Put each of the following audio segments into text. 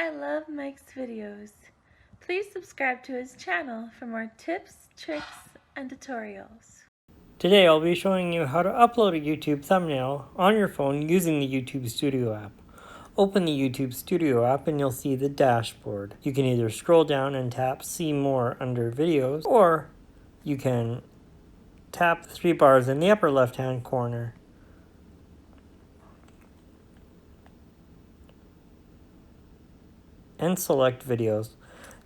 I love Mike's videos. Please subscribe to his channel for more tips, tricks, and tutorials. Today I'll be showing you how to upload a YouTube thumbnail on your phone using the YouTube Studio app. Open the YouTube Studio app and you'll see the dashboard. You can either scroll down and tap See More under Videos, or you can tap the three bars in the upper left-hand corner and select Videos.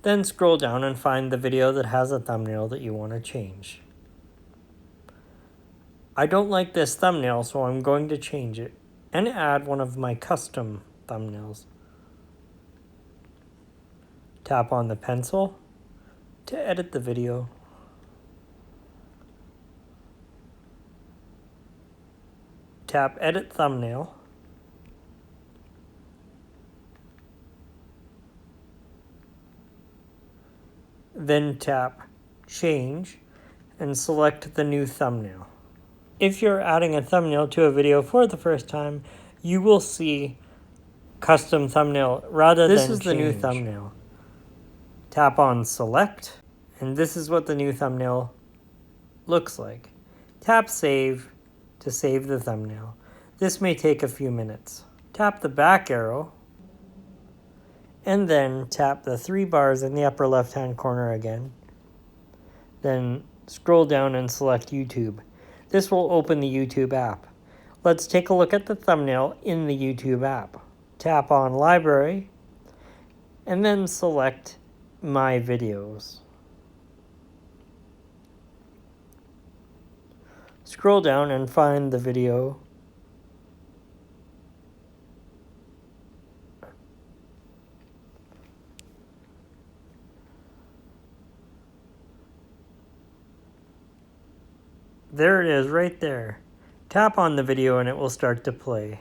Then scroll down and find the video that has a thumbnail that you want to change. I don't like this thumbnail, so I'm going to change it and add one of my custom thumbnails. Tap on the pencil to edit the video. Tap Edit Thumbnail. Then tap Change and select the new thumbnail. If you're adding a thumbnail to a video for the first time, you will see Custom Thumbnail rather than This is the new thumbnail. Tap on Select, and this is what the new thumbnail looks like. Tap Save to save the thumbnail. This may take a few minutes. Tap the back arrow, and then tap the three bars in the upper left-hand corner again. Then scroll down and select YouTube. This will open the YouTube app. Let's take a look at the thumbnail in the YouTube app. Tap on Library, and then select My Videos. Scroll down and find the video. There it is right there. Tap on the video and it will start to play.